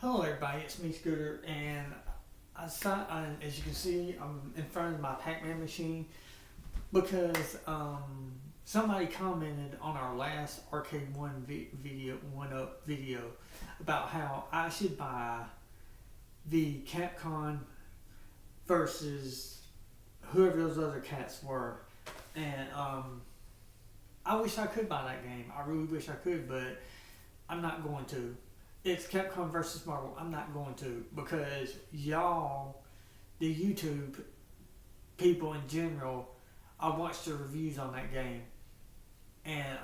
Hello everybody, it's me Scooter, and as you can see, I'm in front of my Pac-Man machine because somebody commented on our last Arcade One One Up video about how I should buy the Capcom versus whoever those other cats were, and I wish I could buy that game. I really wish I could, but I'm not going to. It's Capcom versus Marvel. I'm not going to because y'all, the YouTube people in general, I watched the reviews on that game, and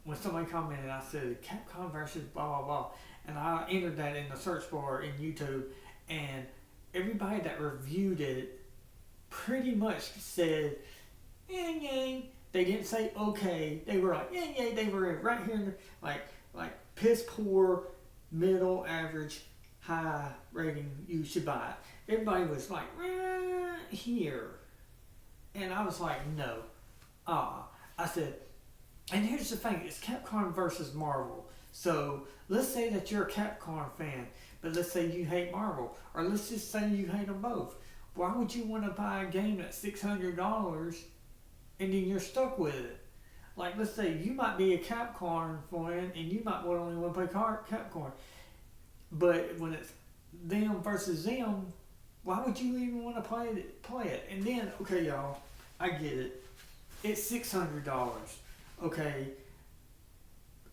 when somebody commented, I said Capcom versus blah blah blah, and I entered that in the search bar in YouTube, and everybody that reviewed it pretty much said, "Yang yang." They didn't say okay. They were like, "Yang yang." They were right here in the, like piss poor, middle, average, high rating. You should buy it. Everybody was like, here, and I was like, no, I said, and here's the thing: it's Capcom versus Marvel. So let's say that you're a Capcom fan, but let's say you hate Marvel, or let's just say you hate them both. Why would you want to buy a game that's $600 and then you're stuck with it? Like, let's say you might be a Capcom fan and you might only want to play Capcom, but when it's them versus them, why would you even want to play it? And then, okay, y'all, I get it. It's $600. Okay,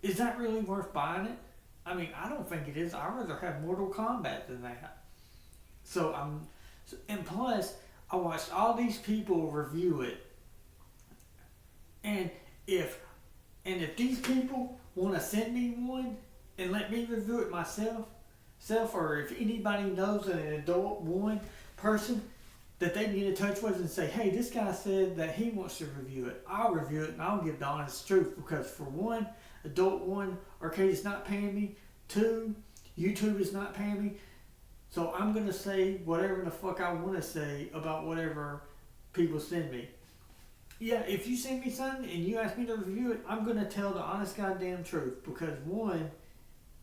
is that really worth buying it? I mean, I don't think it is. I'd rather have Mortal Kombat than that. And plus, I watched all these people review it, and if these people want to send me one and let me review it myself, or if anybody knows an adult one person that they can get in touch with and say, hey, this guy said that he wants to review it, I'll review it and I'll give the honest truth. Because for one, adult one, Arcade is not paying me. Two, YouTube is not paying me. So I'm going to say whatever the fuck I want to say about whatever people send me. Yeah, if you send me something and you ask me to review it, I'm going to tell the honest goddamn truth. Because one,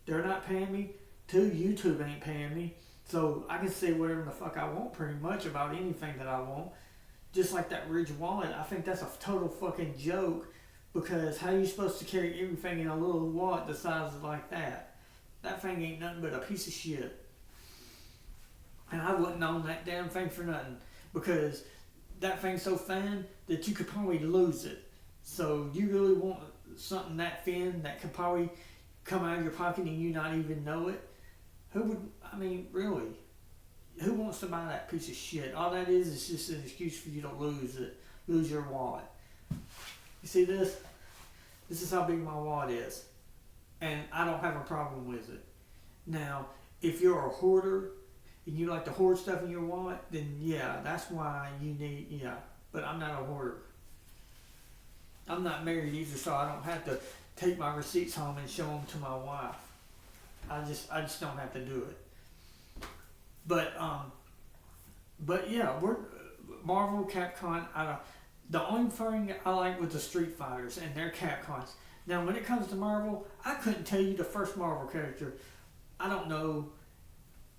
they're not paying me. Two, YouTube ain't paying me. So I can say whatever the fuck I want pretty much about anything that I want. Just like that Ridge wallet, I think that's a total fucking joke. Because how are you supposed to carry everything in a little wallet the size of like that? That thing ain't nothing but a piece of shit. And I wouldn't own that damn thing for nothing. Because that thing's so thin that you could probably lose it. So you really want something that thin that could probably come out of your pocket and you not even know it? Who would, I mean, really? Who wants to buy that piece of shit? All that is just an excuse for you to lose your wallet. You see this? This is how big my wallet is. And I don't have a problem with it. Now, if you're a hoarder and you like to hoard stuff in your wallet, then yeah, that's why you need, yeah. But I'm not a hoarder. I'm not married either, so I don't have to take my receipts home and show them to my wife. I just don't have to do it. But yeah, we're Marvel, Capcom. The only thing I like was the Street Fighters and their Capcoms. Now, when it comes to Marvel, I couldn't tell you the first Marvel character. I don't know.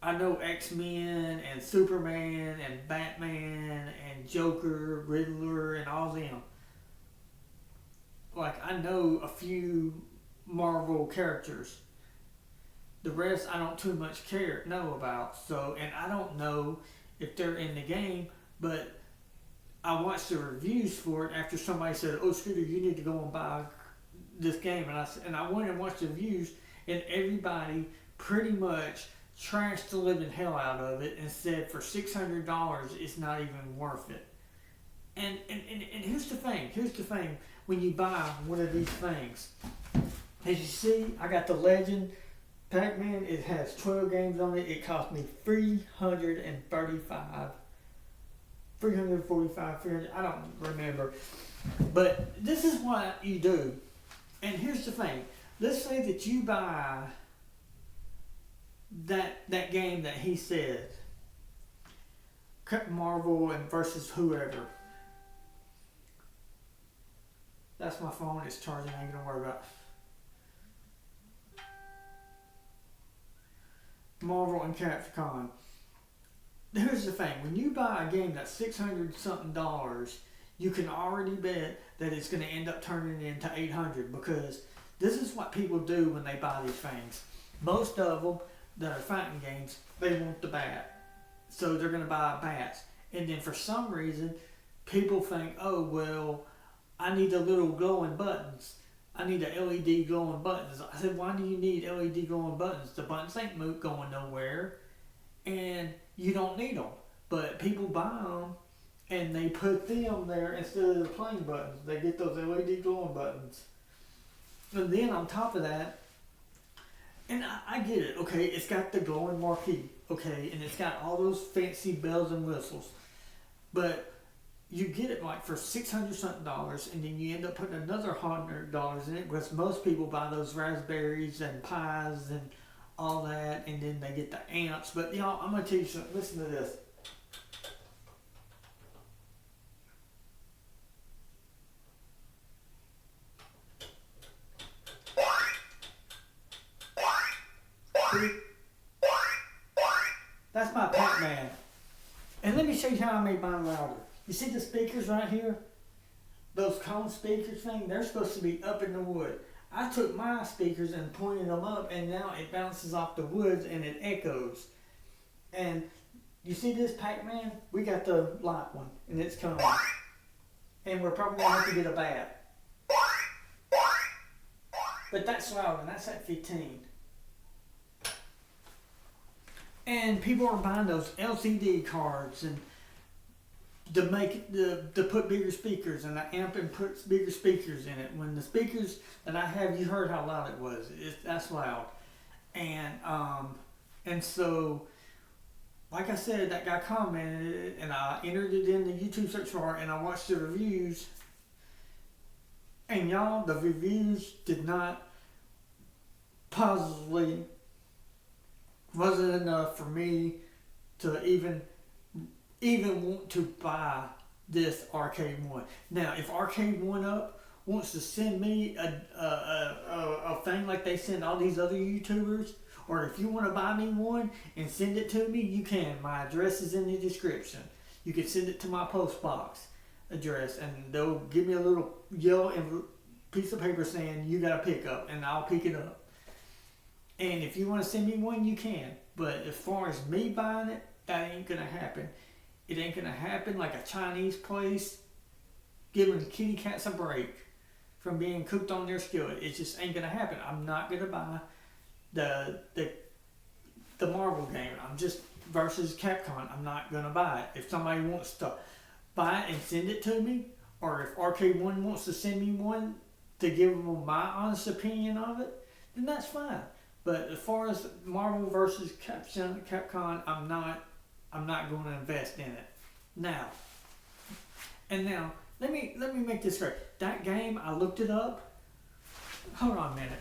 I know X-Men and Superman and Batman and Joker, Riddler, and all them. Like, I know a few Marvel characters. The rest I don't too much know about. So, and I don't know if they're in the game, but I watched the reviews for it after somebody said, "Oh, Scooter, you need to go and buy this game," and I went and watched the reviews, and everybody pretty much trashed the living hell out of it and said for $600 it's not even worth it. And here's the thing, when you buy one of these things, as you see, I got the Legend Pac-Man. It has 12 games on it. It cost me $345, I don't remember. But this is what you do. And here's the thing. Let's say that you buy that game that he said, Marvel and versus whoever. That's my phone. It's charging. I ain't gonna worry about it. Marvel and Capcom. Here's the thing: when you buy a game that's $600 something, you can already bet that it's going to end up turning into 800 because this is what people do when they buy these things. Most of them that are fighting games, they want the bat, so they're going to buy bats. And then for some reason, people think, oh well, I need the little glowing buttons. I need the LED glowing buttons. I said, why do you need LED glowing buttons? The buttons ain't going nowhere, and you don't need them. But people buy them, and they put them there instead of the plain buttons. They get those LED glowing buttons. And then on top of that, and I get it, okay, it's got the glowing marquee, okay, and it's got all those fancy bells and whistles. But you get it like for $600 something, and then you end up putting another $100 in it because most people buy those raspberries and pies and all that, and then they get the amps. But y'all, I'm gonna tell you something. Listen to this. See? That's my Pac-Man. And let me show you how I made mine louder. You see the speakers right here? Those cone speakers thing, they're supposed to be up in the wood. I took my speakers and pointed them up, and now it bounces off the woods and it echoes. And you see this Pac-Man? We got the light one, and it's coming. And we're probably going to have to get a bat. But that's loud, and that's at 15. And people are buying those LCD cards and to put bigger speakers, and the amp and puts bigger speakers in it. When the speakers that I have, you heard how loud it was. That's loud, and so like I said, that guy commented, and I entered it in the YouTube search bar, and I watched the reviews. And y'all, the reviews did not positively wasn't enough for me to even want to buy this Arcade One. Now, if Arcade One Up wants to send me a thing like they send all these other YouTubers, or if you want to buy me one and send it to me, you can. My address is in the description. You can send it to my post box address, and they'll give me a little yellow piece of paper saying you got to pick up, and I'll pick it up. And if you want to send me one, you can. But as far as me buying it, that ain't gonna happen. It ain't gonna happen like a Chinese place giving kitty cats a break from being cooked on their skillet. It just ain't gonna happen. I'm not gonna buy the Marvel game. I'm just versus Capcom. I'm not gonna buy it. If somebody wants to buy it and send it to me, or if Arcade One wants to send me one to give them my honest opinion of it, then that's fine. But as far as Marvel versus Capcom, I'm not going to invest in it. Now, let me make this right. That game, I looked it up. Hold on a minute.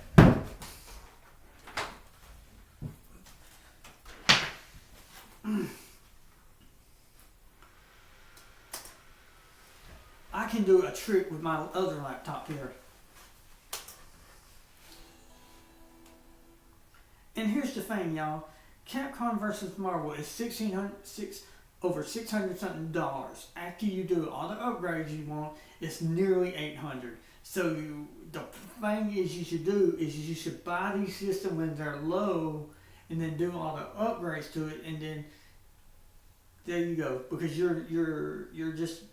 I can do a trick with my other laptop here. And here's the thing, y'all. Capcom versus Marvel is over $600 something. After you do all the upgrades you want, it's nearly $800. So the thing is, you should buy these systems when they're low, and then do all the upgrades to it, and then there you go. Because you're just,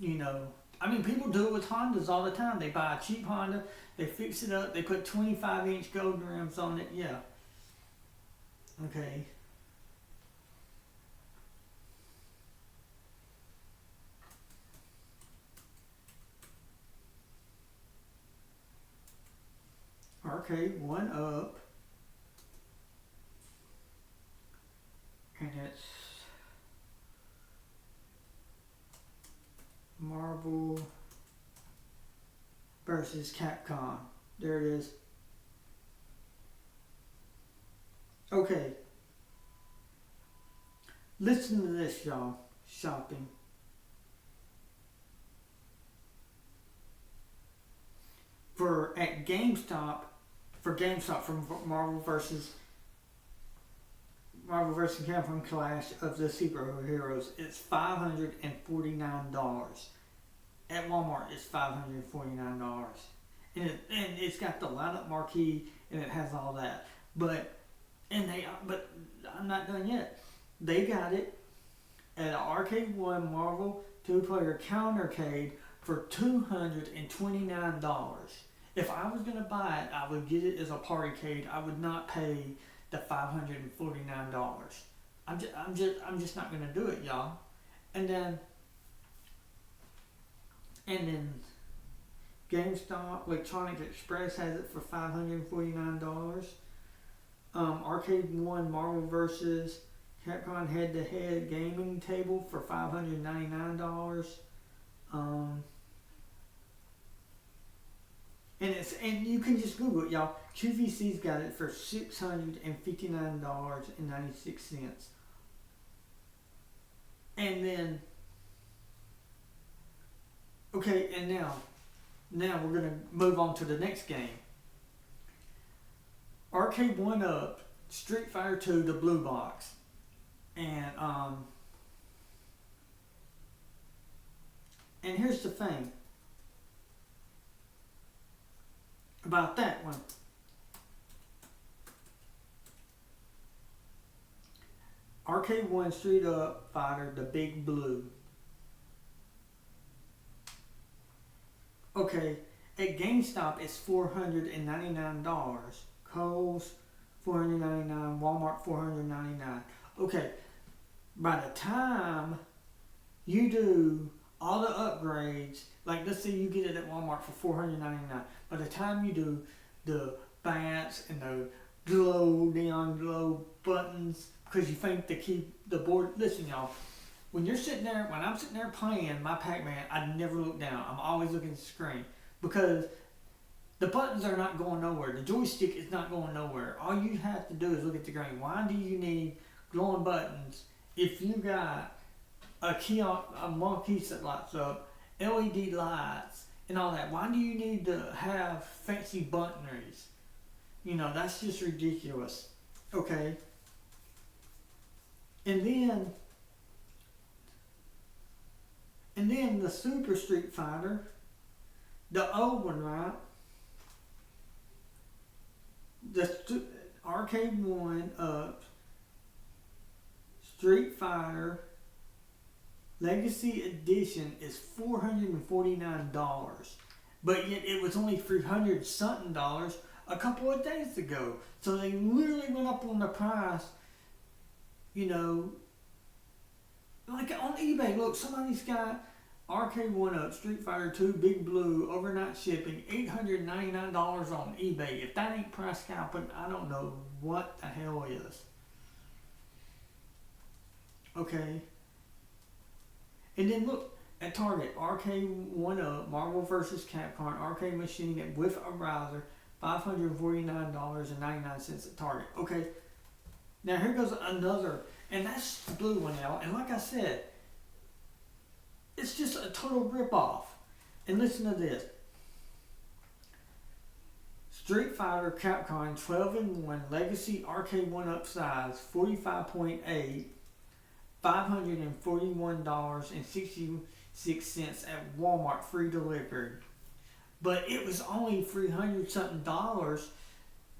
I mean, people do it with Hondas all the time. They buy a cheap Honda, they fix it up, they put 25-inch gold rims on it. Yeah. Okay. Arcade One Up. And it's Marvel versus Capcom. There it is. Okay. Listen to this, y'all. Shopping. For GameStop, from Marvel versus Marvel vs. Capcom Clash of the Superheroes. It's $549. At Walmart, it's $549. And it's got the light up marquee and it has all that. But I'm not done yet. They got it at an Arcade One Marvel 2-player countercade for $229. If I was gonna buy it, I would get it as a partycade. I would not pay the $549. I'm just not gonna do it, y'all. And then GameStop Electronic Express has it for $549. Arcade One Marvel vs. Capcom head-to-head gaming table for $599. And you can just Google it, y'all. QVC's got it for $659.96. And then, okay, and now we're gonna move on to the next game. Arcade One Up, Street Fighter 2, the blue box, and here's the thing about that one. Arcade One Street Up Fighter, the big blue. Okay, at GameStop it's $499. Kohl's $499, Walmart $499. Okay, by the time you do all the upgrades, like let's say you get it at Walmart for $499. By the time you do the bats and the neon glow buttons, because you think to keep the board. Listen, y'all. When I'm sitting there playing my Pac-Man, I never look down. I'm always looking at the screen because the buttons are not going nowhere. The joystick is not going nowhere. All you have to do is look at the screen. Why do you need glowing buttons if you got a marquee that lights up, LED lights, and all that? Why do you need to have fancy buttoneries? You know, that's just ridiculous. Okay. And then the Super Street Fighter, the old one, right? The Arcade One Up, Street Fighter Legacy Edition is $449. But yet it was only $300 something a couple of days ago. So they literally went up on the price, you know. Like on eBay, look, somebody's got Arcade One Up, Street Fighter 2, Big Blue, overnight shipping, $899 on eBay. If that ain't price scalping, I don't know what the hell is. Okay. And then look at Target, Arcade One Up, Marvel vs. Capcom, arcade machine with a riser, $549.99 at Target. Okay. Now here goes another. And that's the blue one, y'all. And like I said, it's just a total ripoff. And listen to this. Street Fighter Capcom 12-in-1 Legacy Arcade 1-Up size, 45.8, $541.66 at Walmart, free delivery. But it was only $300 something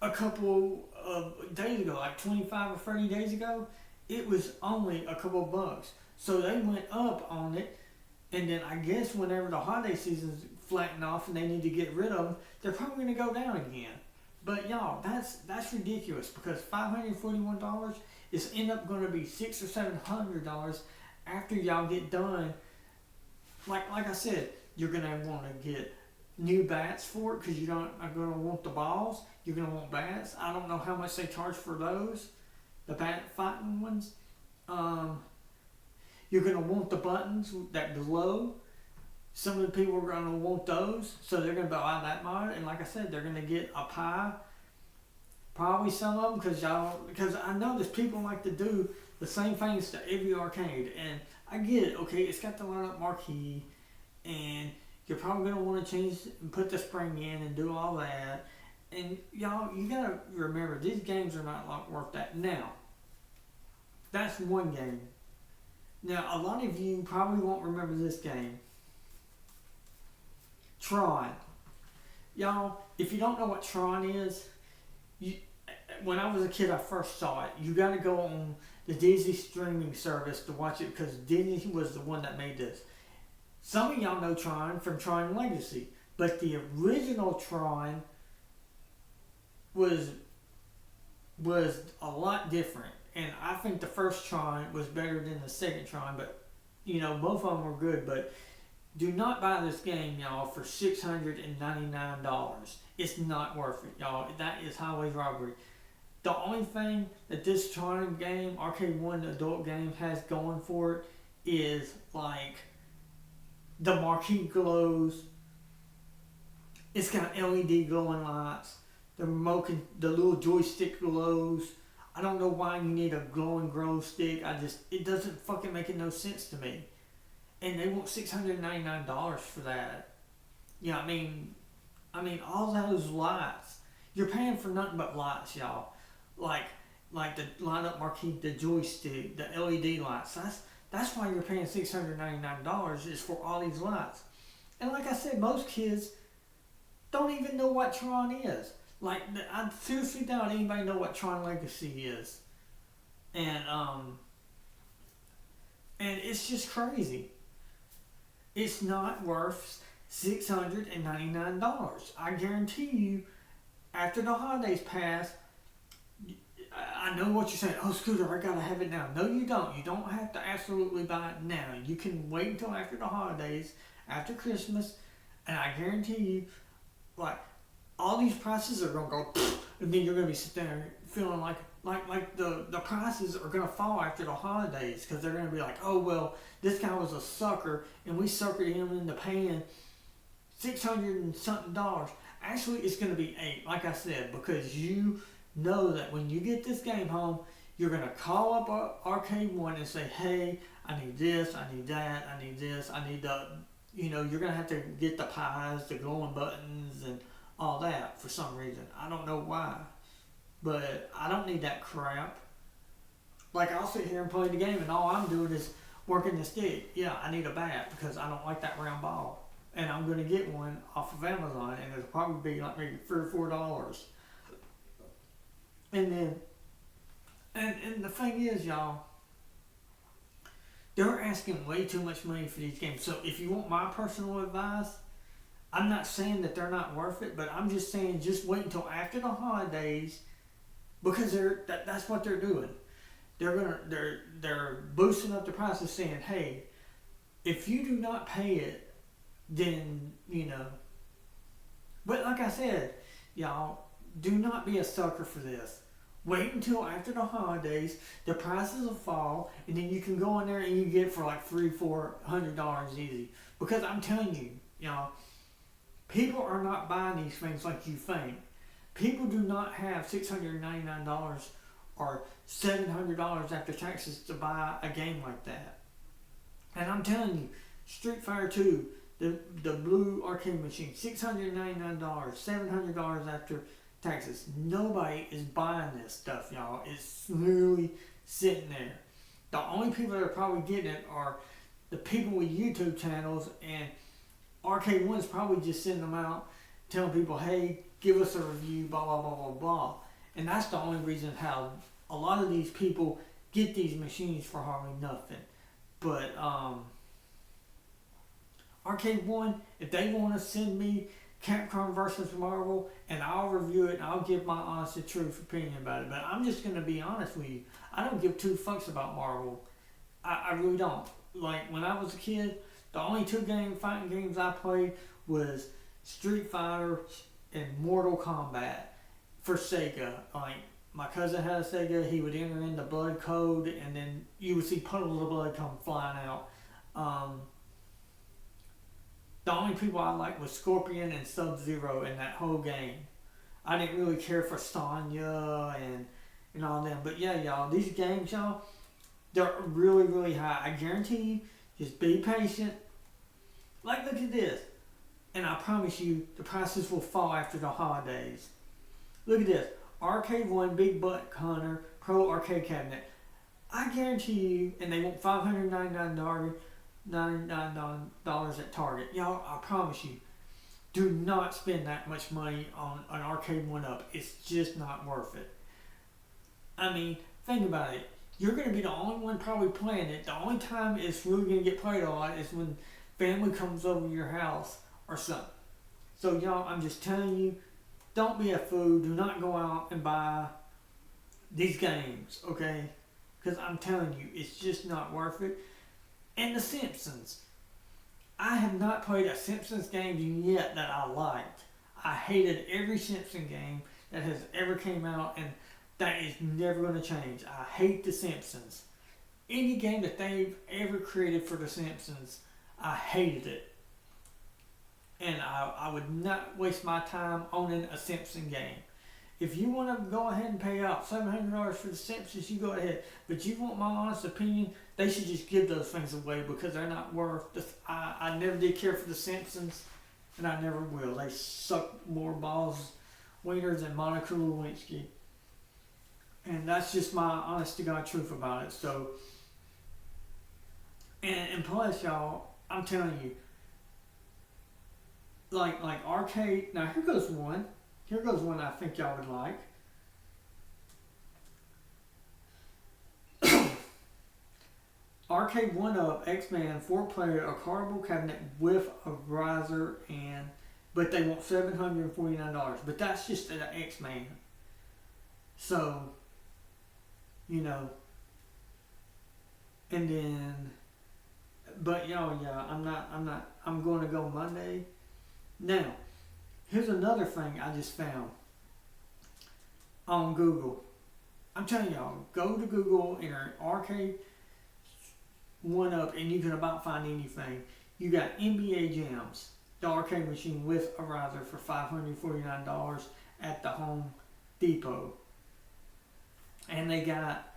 a couple of days ago, like 25 or 30 days ago. It was only a couple of bucks. So they went up on it, and then I guess whenever the holiday season's flatten off and they need to get rid of them, they're probably going to go down again. But y'all, that's ridiculous, because $541 is end up going to be $600 or $700 after y'all get done. Like I said, you're going to want to get new bats for it, because you're going to want the balls. You're going to want bats. I don't know how much they charge for those. The bat fighting ones. You're going to want the buttons that glow. Some of the people are going to want those, so they're going to buy that mod. And like I said, they're going to get a pie. Probably some of them, because I know there's people like to do the same things to every arcade. And I get it, okay, it's got the lineup marquee, and you're probably going to want to change and put the spring in and do all that. And y'all, you got to remember, these games are not worth that. Now, That's one game. Now, a lot of you probably won't remember this game. Tron. Y'all, if you don't know what Tron is, you, when I was a kid, I first saw it. You got to go on the Disney streaming service to watch it because Disney was the one that made this. Some of y'all know Tron from Tron Legacy, but the original Tron was a lot different. And I think the first Tron was better than the second Tron, but both of them were good. But do not buy this game, y'all, for $699. It's not worth it, y'all. That is highway robbery. The only thing that this Tron game, Arcade 1 adult game, has going for it is like the marquee glows. It's got LED glowing lights. The remote, the little joystick glows. I don't know why you need a glowing glow stick. It doesn't fucking make no sense to me. And they want $699 for that. Yeah, I mean, all those lights. You're paying for nothing but lights, y'all. Like the light up marquee, the joystick, the LED lights. That's why you're paying $699 is for all these lights. And like I said, most kids don't even know what Tron is. Like, I seriously doubt anybody know what Tron Legacy is. And it's just crazy. It's not worth $699. I guarantee you, after the holidays pass, I know what you're saying. Oh, Scooter, I gotta have it now. No, you don't. You don't have to absolutely buy it now. You can wait until after the holidays, after Christmas, and I guarantee you, like, all these prices are gonna go, and then you're gonna be sitting there feeling like the prices are gonna fall after the holidays because they're gonna be like, oh well, this guy was a sucker and we suckered him into paying $600 and something. Actually, it's gonna be $8, like I said, because you know that when you get this game home, you're gonna call up Arcade 1 and say, hey, I need this, I need that, I need this, I need the, you're gonna have to get the pies, the glowing buttons, and all that for some reason. I don't know why. But I don't need that crap. Like, I'll sit here and play the game and all I'm doing is working the stick. Yeah, I need a bat because I don't like that round ball. And I'm going to get one off of Amazon and it'll probably be like maybe $3 or $4. And then, and the thing is, y'all, they're asking way too much money for these games. So if you want my personal advice, I'm not saying that they're not worth it, but I'm just saying just wait until after the holidays because that's what they're doing. They're boosting up the prices, saying, hey, if you do not pay it, then But like I said, y'all, do not be a sucker for this. Wait until after the holidays, the prices will fall, and then you can go in there and you get it for like $300-400 easy. Because I'm telling you, y'all, people are not buying these things like you think. People do not have $699 or $700 after taxes to buy a game like that. And I'm telling you, Street Fighter 2, the blue arcade machine, $699, $700 after taxes. Nobody is buying this stuff, y'all. It's literally sitting there. The only people that are probably getting it are the people with YouTube channels, and Arcade 1 is probably just sending them out, telling people, hey, give us a review, blah, blah, blah, blah, blah. And that's the only reason how a lot of these people get these machines for hardly nothing. But Arcade 1, if they want to send me Capcom versus Marvel, and I'll review it and I'll give my honest and truth opinion about it. But I'm just going to be honest with you. I don't give two fucks about Marvel. I really don't. Like, when I was a kid, the only two fighting games I played was Street Fighter and Mortal Kombat for Sega. Like, my cousin had a Sega, he would enter in the blood code, and then you would see puddles of blood come flying out. The only people I liked was Scorpion and Sub-Zero in that whole game. I didn't really care for Sonya and all them. But yeah, y'all, these games, y'all, they're really, really high. I guarantee you, just be patient. Like, look at this. And I promise you, the prices will fall after the holidays. Look at this. Arcade 1 Big Butt Hunter Pro Arcade Cabinet. I guarantee you, and they want $599 at Target. Y'all, I promise you, do not spend that much money on an arcade one-up. It's just not worth it. I mean, think about it. You're going to be the only one probably playing it. The only time it's really going to get played a lot is when family comes over to your house or something. So y'all, I'm just telling you, don't be a fool. Do not go out and buy these games, okay? Because I'm telling you, it's just not worth it. And The Simpsons. I have not played a Simpsons game yet that I liked. I hated every Simpson game that has ever came out, and that is never going to change. I hate The Simpsons. Any game that they've ever created for The Simpsons, I hated it. And I would not waste my time owning a Simpson game. If you want to go ahead and pay out $700 for The Simpsons, you go ahead. But you want my honest opinion, they should just give those things away because they're not worth I never did care for The Simpsons, and I never will. They suck more balls, wieners, than Monica Lewinsky. And that's just my honest to God truth about it. So, and plus, y'all, I'm telling you, like arcade. Now here goes one. Here goes one I think y'all would like. Arcade 1-Up X-Man 4-player, a cardboard cabinet with a riser, but they want $749. But that's just an X-Man. So, you know, and then, but y'all, yeah, I'm going to go Monday. Now, here's another thing I just found on Google. I'm telling y'all, go to Google, enter arcade 1-Up, and you can about find anything. You got NBA Jams, the arcade machine with a riser for $549 at the Home Depot. And they got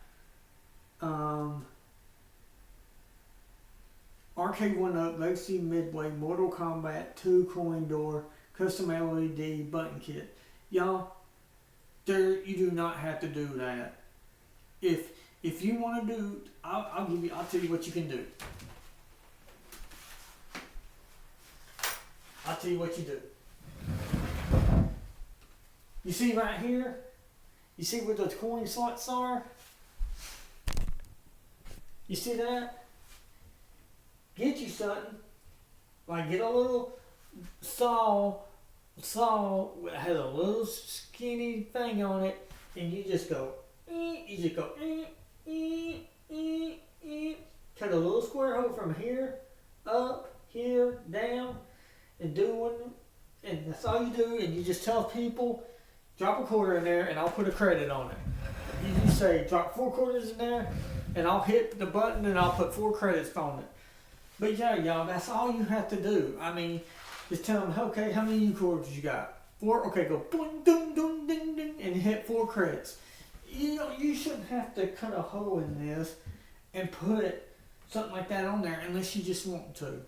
Arcade 1-Up, Legacy Midway, Mortal Kombat 2 coin door, custom LED button kit. Y'all, you do not have to do that. If you want to do, I'll tell you what you can do. I'll tell you what you do. You see right here? You see where those coin slots are? You see that? Get you something. Like get a little saw that has a little skinny thing on it, and you just go, cut a little square hole from here, up, here, down, and that's all you do, and you just tell people, drop a quarter in there, and I'll put a credit on it. You say, drop 4 quarters in there, and I'll hit the button, and I'll put 4 credits on it. But yeah, y'all, that's all you have to do. I mean, just tell them, okay, how many quarters you got? 4? Okay, go boom, ding, ding, ding, ding, and hit 4 credits. You shouldn't have to cut a hole in this and put something like that on there unless you just want to.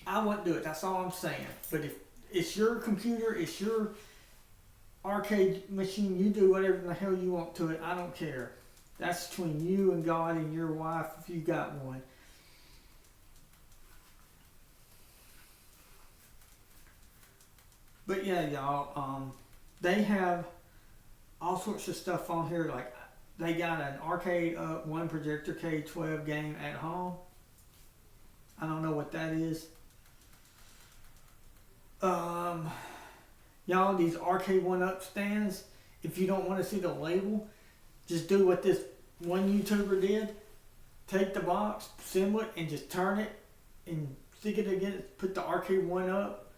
I wouldn't do it. That's all I'm saying. But if it's your computer, it's your arcade machine, you do whatever the hell you want to it. I don't care. That's between you and God and your wife if you got one. But yeah, y'all, they have all sorts of stuff on here. Like they got an arcade up, one projector K12 game at home. I don't know what that is. Y'all, these arcade 1-Up stands, if you don't want to see the label, just do what this one YouTuber did. Take the box, assemble it, and just turn it and stick it against, put the arcade 1-Up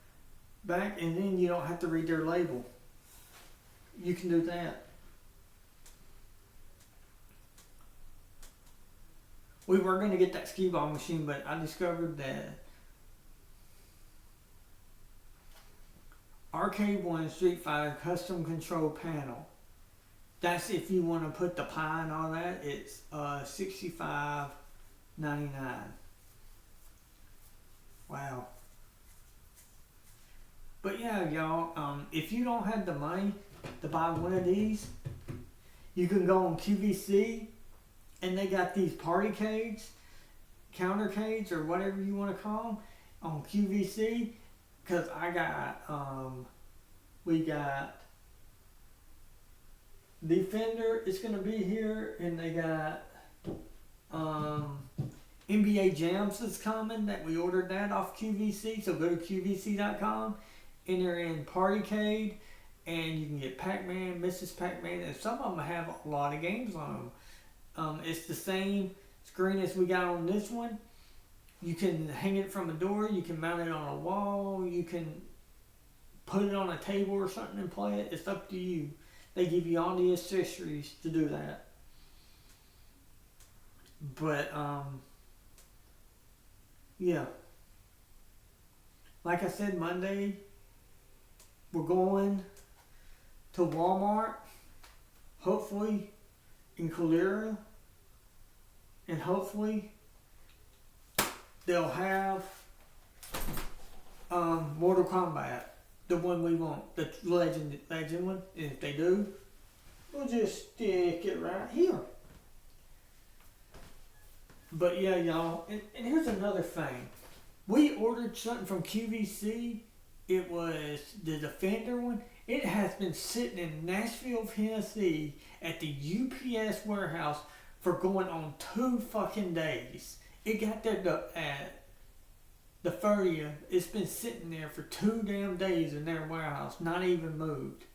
back, and then you don't have to read their label. You can do that. We were going to get that skee ball machine, but I discovered that Arcade 1 Street Fighter custom control panel. That's if you want to put the pie and all that. It's $65.99. Wow. But yeah, y'all, if you don't have the money to buy one of these, you can go on QVC and they got these partycades, countercades, or whatever you want to call them, on QVC. Cause we got Defender is gonna be here, and they got NBA Jams is coming. That we ordered that off QVC. So go to QVC.com, enter in Partycade, and you can get Pac-Man, Mrs. Pac-Man, and some of them have a lot of games on them. It's the same screen as we got on this one. You can hang it from a door, you can mount it on a wall, you can put it on a table or something and play it. It's up to you. They give you all the accessories to do that. But, yeah. Like I said, Monday, we're going to Walmart, hopefully in Calera, and hopefully they'll have Mortal Kombat, the one we want, the legend one. And if they do, we'll just stick it right here. But yeah, y'all, and here's another thing. We ordered something from QVC. It was the Defender one. It has been sitting in Nashville, Tennessee at the UPS warehouse for going on 2 fucking days. It got there at the 30th. It's been sitting there for 2 damn days in their warehouse, not even moved.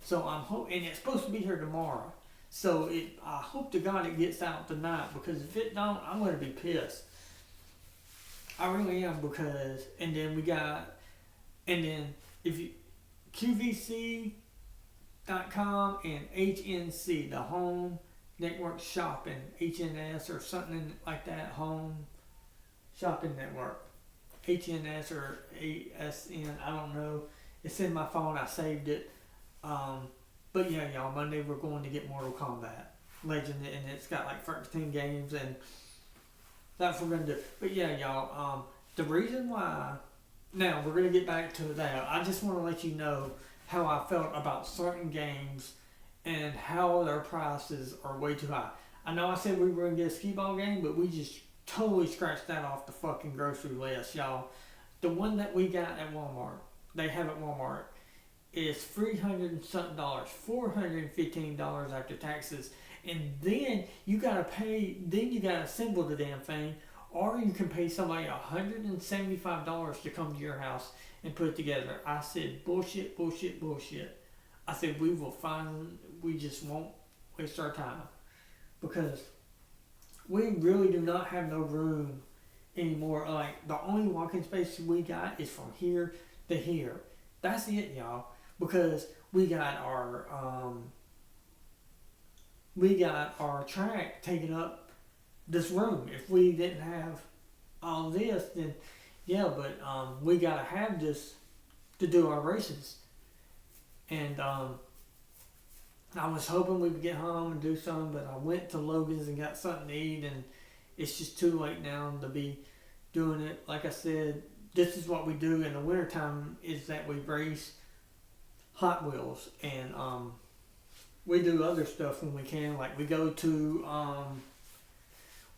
So I'm hoping, and it's supposed to be here tomorrow. So I hope to God it gets out tonight, because if it don't, I'm going to be pissed. I really am, because, and then if you, QVC.com and HNC, the Home Network Shopping, HNS or something like that, Home Shopping Network, HNS or ASN, I don't know. It's in my phone, I saved it. But yeah, y'all, Monday we're going to get Mortal Kombat Legend, and it's got like 13 games, and that's what we're going to do. But yeah, y'all, the reason why, now we're going to get back to that. I just want to let you know how I felt about certain games and how their prices are way too high. I know I said we were going to get a skee-ball game, but we just totally scratched that off the fucking grocery list, y'all. The one that we got at Walmart, they have at Walmart, is $300 and something, $415 after taxes. And then you gotta pay, then you gotta assemble the damn thing, or you can pay somebody $175 to come to your house and put it together. I said, bullshit, bullshit, bullshit. I said, we just won't waste our time, because we really do not have no room anymore. Like, the only walking space we got is from here to here. That's it, y'all. Because we got our track taking up this room. If we didn't have all this, then yeah, but we gotta have this to do our races. And I was hoping we would get home and do something, but I went to Logan's and got something to eat, and it's just too late now to be doing it. Like I said, this is what we do in the wintertime, is that we race Hot Wheels, and we do other stuff when we can. Like we'll go to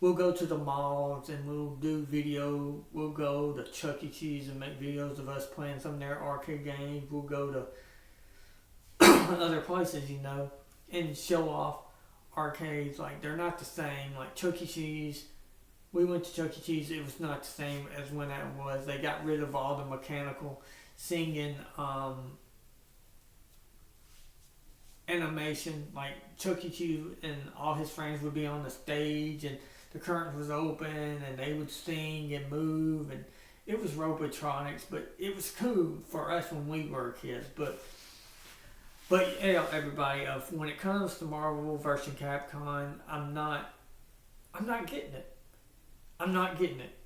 the malls and we'll do video. We'll go to Chuck E. Cheese and make videos of us playing some of their arcade games. We'll go to other places, and show off arcades. Like, they're not the same. Like Chuck E. Cheese, we went to Chuck E. Cheese. It was not the same as when that was. They got rid of all the mechanical singing, animation. Like Chuck E. Cheese and all his friends would be on the stage, and the curtains was open, and they would sing and move, and it was robotronics, but it was cool for us when we were kids. But yeah, everybody, when it comes to Marvel versus Capcom, I'm not getting it. I'm not getting it.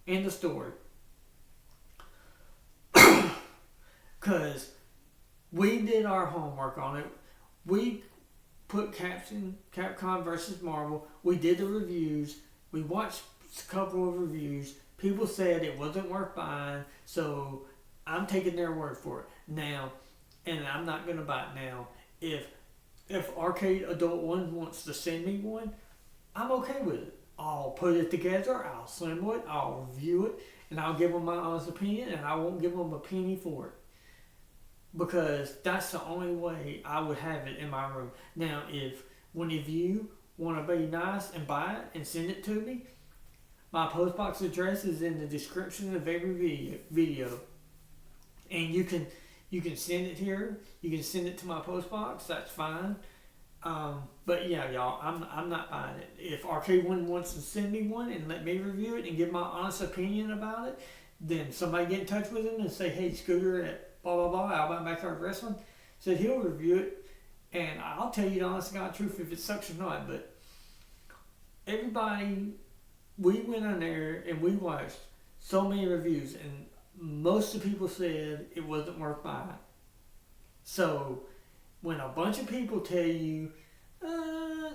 End of story. Because we did our homework on it. We put Capcom versus Marvel. We did the reviews. We watched a couple of reviews. People said it wasn't worth buying, so I'm taking their word for it. Now, and I'm not going to buy it now. If Arcade Adult One wants to send me one, I'm okay with it. I'll put it together, I'll assemble it, I'll review it, and I'll give them my honest opinion, and I won't give them a penny for it. Because that's the only way I would have it in my room. Now, if one of you want to be nice and buy it and send it to me, my postbox address is in the description of every video. And you can send it here. You can send it to my postbox. That's fine. But yeah, y'all, I'm not buying it. If Arcade One wants to send me one and let me review it and give my honest opinion about it, then somebody get in touch with him and say, hey, Scooter at blah blah blah, Alabama Backyard Wrestling, said he'll review it, and I'll tell you the honest to God truth if it sucks or not. But everybody, we went on there and we watched so many reviews, and most of the people said it wasn't worth buying. So when a bunch of people tell you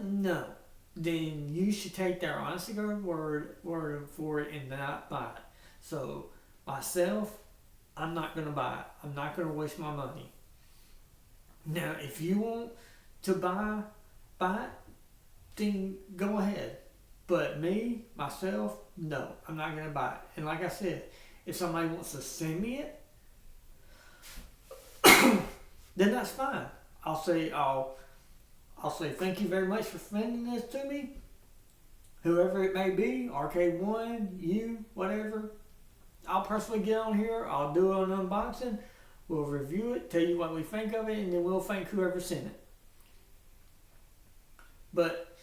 no, then you should take their honest to God word for it and not buy it. So myself, I'm not going to buy it. I'm not going to waste my money. Now, if you want to buy it, then go ahead. But me, myself, no, I'm not going to buy it. And like I said, if somebody wants to send me it, then that's fine. I'll say thank you very much for sending this to me. Whoever it may be, Arcade One, you, whatever. I'll personally get on here. I'll do an unboxing. We'll review it, tell you what we think of it, and then we'll thank whoever sent it. But,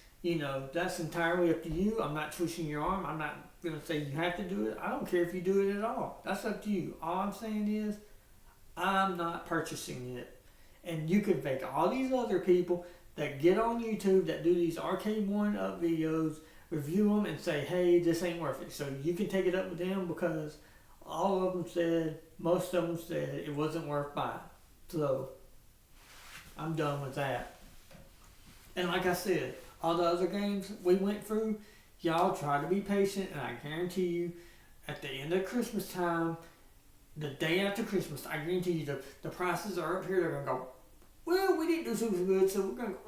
that's entirely up to you. I'm not twisting your arm. I'm not going to say you have to do it. I don't care if you do it at all. That's up to you. All I'm saying is, I'm not purchasing it. And you can thank all these other people that get on YouTube that do these Arcade One up videos, review them, and say, hey, this ain't worth it. So you can take it up with them, because all of them said, most of them said it wasn't worth buying. So I'm done with that. And like I said, all the other games we went through, y'all try to be patient, and I guarantee you, at the end of Christmas time, the day after Christmas, I guarantee you the prices are up here. They're going to go, well, we didn't do super good, so we're going to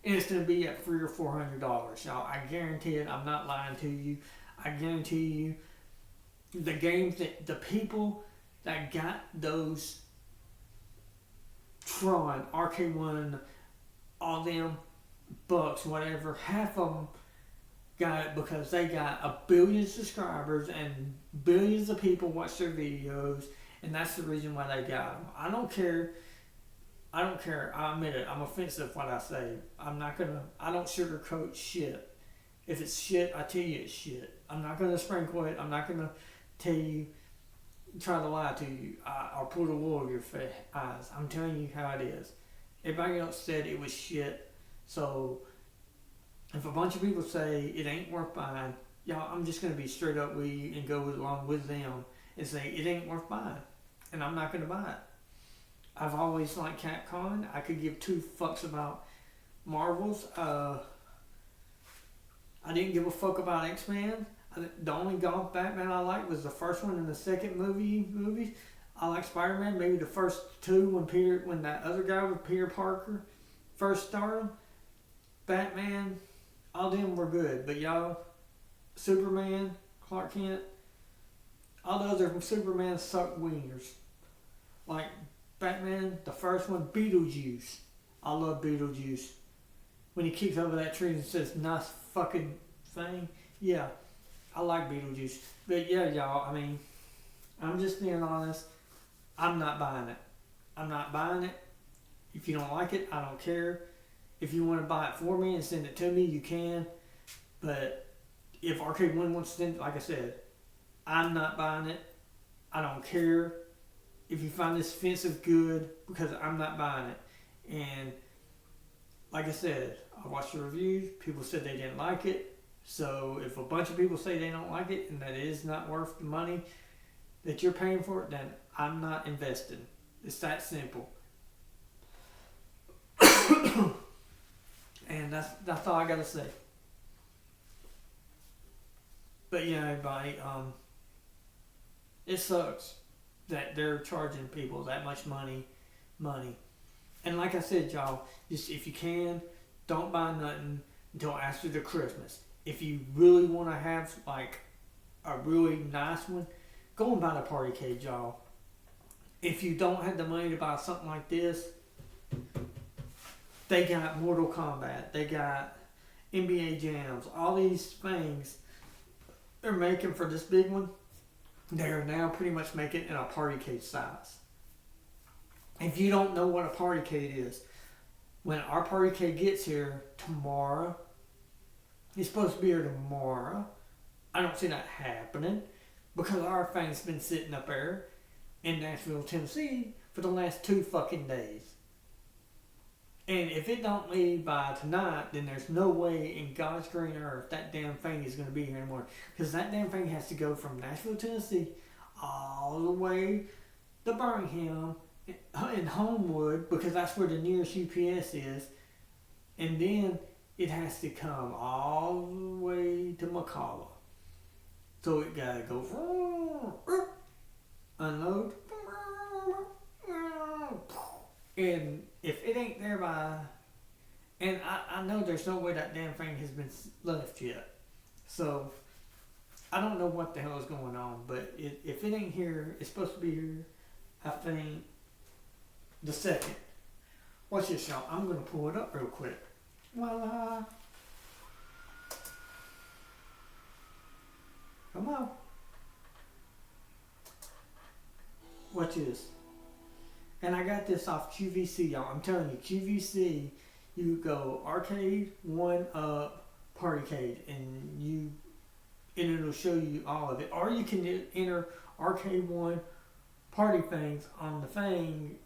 and it's going to be at $300 or $400, y'all. I guarantee it. I'm not lying to you. I guarantee you, the games that the people that got those Tron, Arcade One, all them bucks, whatever, half of them got it because they got a billion subscribers and billions of people watch their videos, and that's the reason why they got them. I don't care. I admit it. I'm offensive what I say. I don't sugarcoat shit. If it's shit, I tell you it's shit. I'm not going to sprinkle it. I'm not going to try to lie to you. I'll pull the wool over your eyes. I'm telling you how it is. Everybody else said it was shit. So if a bunch of people say it ain't worth buying, y'all, I'm just going to be straight up with you and go along with them and say it ain't worth buying. And I'm not going to buy it. I've always liked Capcom. I could give two fucks about Marvels. I didn't give a fuck about X-Men. The only golf Batman I liked was the first one and the second movies. I like Spider-Man, maybe the first two when that other guy with Peter Parker first started. Batman, all them were good. But y'all, Superman, Clark Kent, all the other Superman suck wieners. Like Batman, the first one, Beetlejuice. I love Beetlejuice. When he kicks over that tree and says, nice fucking thing. Yeah, I like Beetlejuice. But yeah, y'all, I mean, I'm just being honest. I'm not buying it. I'm not buying it. If you don't like it, I don't care. If you want to buy it for me and send it to me, you can. But if Arcade One wants to send it, like I said, I'm not buying it. I don't care if you find this offensive, good, because I'm not buying it. And like I said, I watched the reviews. People said they didn't like it. So if a bunch of people say they don't like it and that it is not worth the money that you're paying for it, then I'm not investing. It's that simple. And that's all I gotta say. But yeah, everybody, it sucks that they're charging people that much money. And like I said, y'all, just if you can, don't buy nothing until after the Christmas. If you really want to have like a really nice one, go and buy the party cage, y'all. If you don't have the money to buy something like this, they got Mortal Kombat, they got NBA Jams, all these things they're making for this big one. They are now pretty much making it in a party cage size. If you don't know what a party cage is, when our party cage gets here tomorrow, it's supposed to be here tomorrow. I don't see that happening because our thing's been sitting up there in Nashville, Tennessee for the last 2 fucking days. And if it don't leave by tonight, then there's no way in God's green earth that damn thing is going to be here anymore. Because that damn thing has to go from Nashville, Tennessee, all the way to Birmingham and Homewood, because that's where the nearest UPS is. And then it has to come all the way to McCalla. So it got to go, unload, and if it ain't there by, and I know there's no way that damn thing has been left yet. So, I don't know what the hell is going on, but if it ain't here, it's supposed to be here, I think, the 2nd. Watch this, y'all. I'm going to pull it up real quick. Voila. Come on. Watch this. And I got this off QVC, y'all. I'm telling you, QVC, you go arcade, 1-up, partycade, and it'll show you all of it. Or you can enter arcade 1 party things on the thing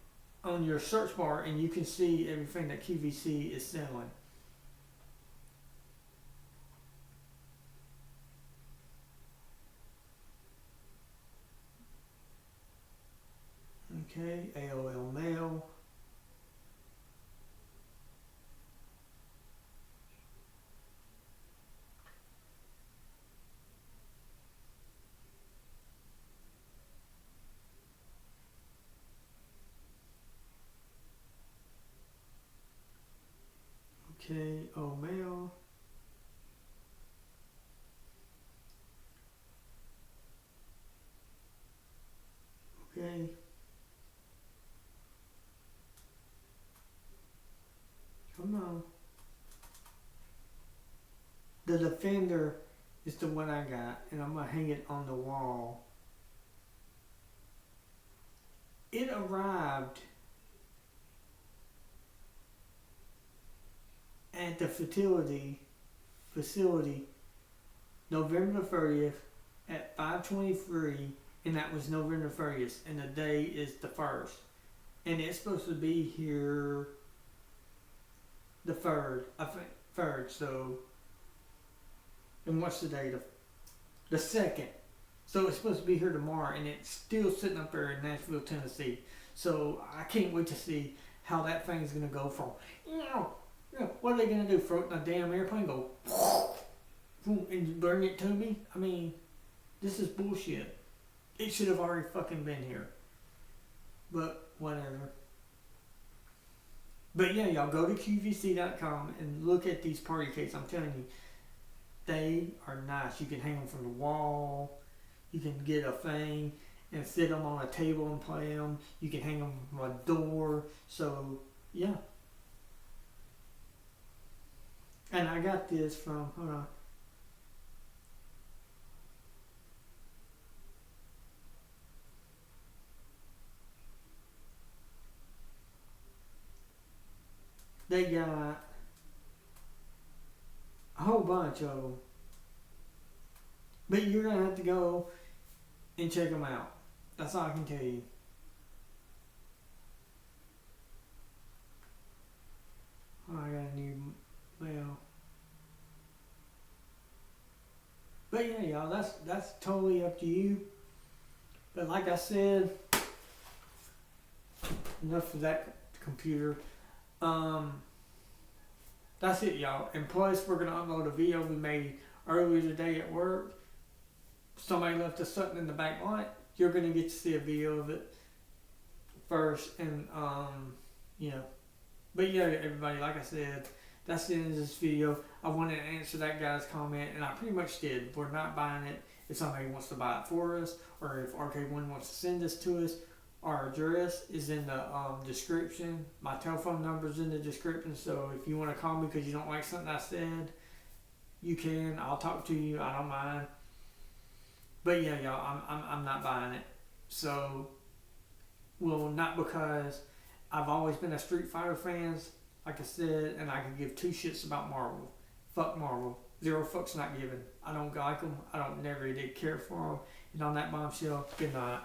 on your search bar, and you can see everything that QVC is selling. Okay, AOL Mail. Okay, Mail. Okay. Come on. The Defender is the one I got, and I'm going to hang it on the wall. It arrived at the facility November 30th at 5:23, and that was November 30th, and the day is the 1st. And it's supposed to be here the 3rd, I think, 3rd, so, and what's the date? The 2nd. So it's supposed to be here tomorrow, and it's still sitting up there in Nashville, Tennessee. So I can't wait to see how that thing's going to go from, what are they going to do, throw it in a damn airplane, go, and bring it to me? I mean, this is bullshit. It should have already fucking been here. But, whatever. But yeah, y'all go to QVC.com and look at these party cases. I'm telling you, they are nice. You can hang them from the wall. You can get a thing and sit them on a table and play them. You can hang them from a door. So, yeah. And I got this from, hold on. They got a whole bunch of them. But you're going to have to go and check them out. That's all I can tell you. Oh, I got a new mail. But yeah, y'all, that's totally up to you. But like I said, enough of that computer. That's it, y'all. And plus, we're gonna upload a video we made earlier today at work. Somebody left us something in the back lot. You're gonna get to see a video of it first, and But yeah, everybody, like I said, that's the end of this video. I wanted to answer that guy's comment, and I pretty much did. We're not buying it. If somebody wants to buy it for us, or if RK1 wants to send this to us, our address is in the description. My telephone number is in the description. So if you want to call me because you don't like something I said, you can. I'll talk to you. I don't mind. But yeah, y'all, I'm not buying it. So, well, not because I've always been a Street Fighter fan, like I said, and I could give two shits about Marvel. Fuck Marvel. Zero fucks not given. I don't like them. I don't never did care for them. And on that bombshell, good night.